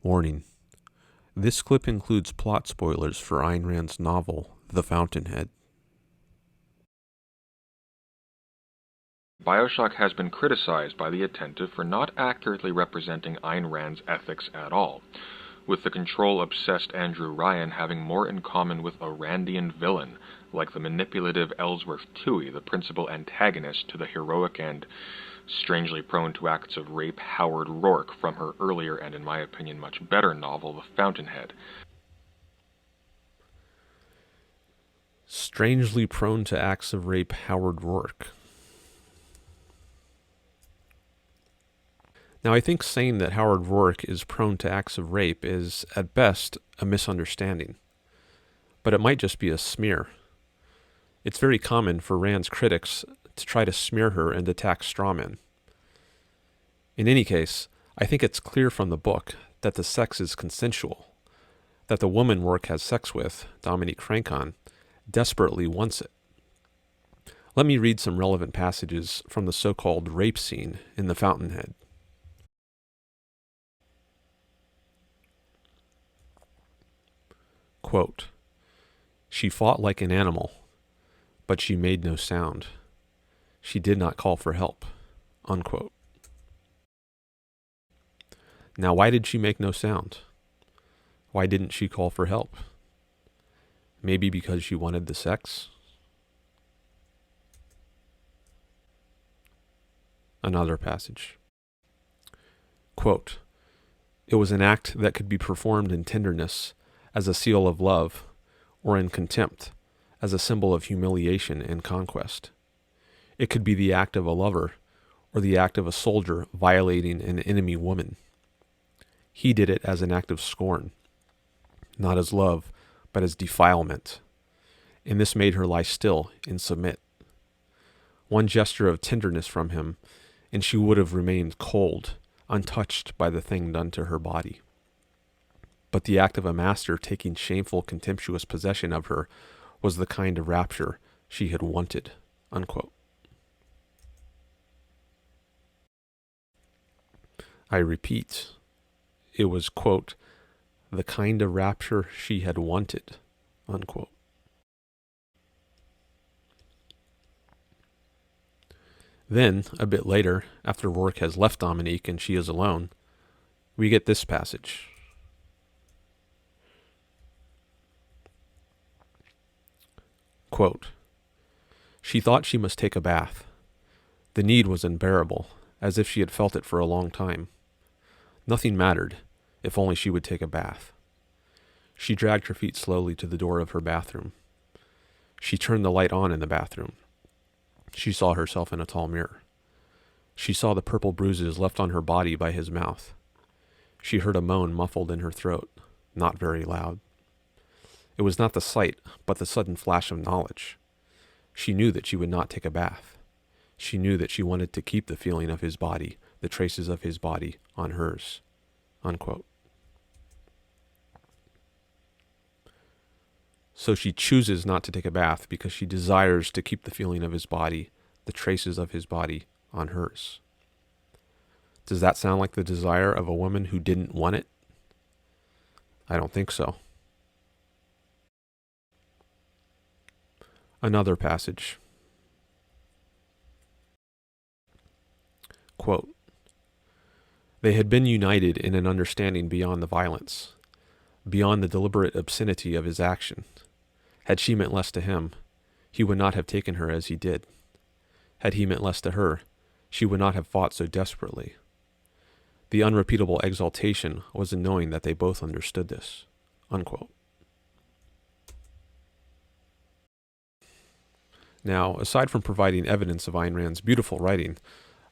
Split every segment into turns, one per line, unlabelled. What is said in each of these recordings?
Warning: this clip includes plot spoilers for Ayn Rand's novel, The Fountainhead.
BioShock has been criticized by the attentive for not accurately representing Ayn Rand's ethics at all, with the control-obsessed Andrew Ryan having more in common with a Randian villain, like the manipulative Ellsworth Toohey, the principal antagonist to the heroic and strangely prone to acts of rape Howard Rourke from her earlier and, in my opinion, much better novel, The Fountainhead.
Strangely prone to acts of rape Howard Rourke. Now, I think saying that Howard Rourke is prone to acts of rape is, at best, a misunderstanding. But it might just be a smear. It's very common for Rand's critics to try to smear her and attack strawmen. In any case, I think it's clear from the book that the sex is consensual, that the woman Rourke has sex with, Dominique Francon, desperately wants it. Let me read some relevant passages from the so-called rape scene in The Fountainhead. Quote, "She fought like an animal, but she made no sound. She did not call for help." Unquote. Now, why did she make no sound? Why didn't she call for help? Maybe because she wanted the sex? Another passage. Quote, "It was an act that could be performed in tenderness as a seal of love, or in contempt as a symbol of humiliation and conquest. It could be the act of a lover or the act of a soldier violating an enemy woman. He did it as an act of scorn, not as love, but as defilement, and this made her lie still and submit. One gesture of tenderness from him, and she would have remained cold, untouched by the thing done to her body. But the act of a master taking shameful, contemptuous possession of her was the kind of rapture she had wanted." Unquote. I repeat, it was, quote, "the kind of rapture she had wanted," unquote. Then, a bit later, after Rourke has left Dominique and she is alone, we get this passage. Quote, "She thought she must take a bath. The need was unbearable, as if she had felt it for a long time. Nothing mattered, if only she would take a bath. She dragged her feet slowly to the door of her bathroom. She turned the light on in the bathroom. She saw herself in a tall mirror. She saw the purple bruises left on her body by his mouth. She heard a moan muffled in her throat, not very loud. It was not the sight, but the sudden flash of knowledge. She knew that she would not take a bath. She knew that she wanted to keep the feeling of his body, the traces of his body, on hers." Unquote. So she chooses not to take a bath because she desires to keep the feeling of his body, the traces of his body, on hers. Does that sound like the desire of a woman who didn't want it? I don't think so. Another passage. Quote, "They had been united in an understanding beyond the violence, beyond the deliberate obscenity of his action. Had she meant less to him, he would not have taken her as he did. Had he meant less to her, she would not have fought so desperately. The unrepeatable exaltation was in knowing that they both understood this." Unquote. Now, aside from providing evidence of Ayn Rand's beautiful writing,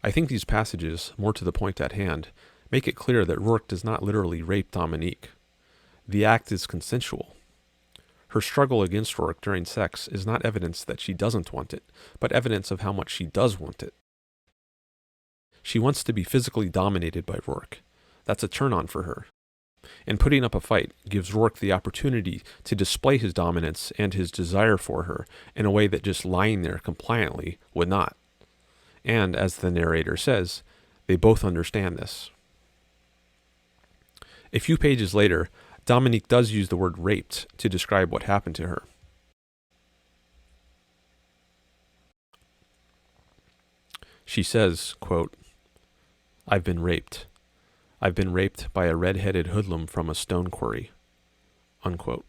I think these passages, more to the point at hand, make it clear that Rourke does not literally rape Dominique. The act is consensual. Her struggle against Rourke during sex is not evidence that she doesn't want it, but evidence of how much she does want it. She wants to be physically dominated by Rourke. That's a turn-on for her. And putting up a fight gives Rourke the opportunity to display his dominance and his desire for her in a way that just lying there compliantly would not. And, as the narrator says, they both understand this. A few pages later, Dominique does use the word raped to describe what happened to her. She says, quote, "I've been raped. I've been raped by a red-headed hoodlum from a stone quarry." Unquote.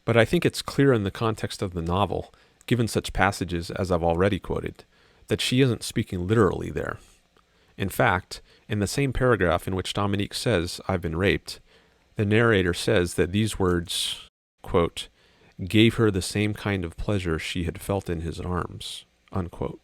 But I think it's clear in the context of the novel, given such passages as I've already quoted, that she isn't speaking literally there. In fact, in the same paragraph in which Dominique says, "I've been raped," the narrator says that these words, quote, "gave her the same kind of pleasure she had felt in his arms," unquote.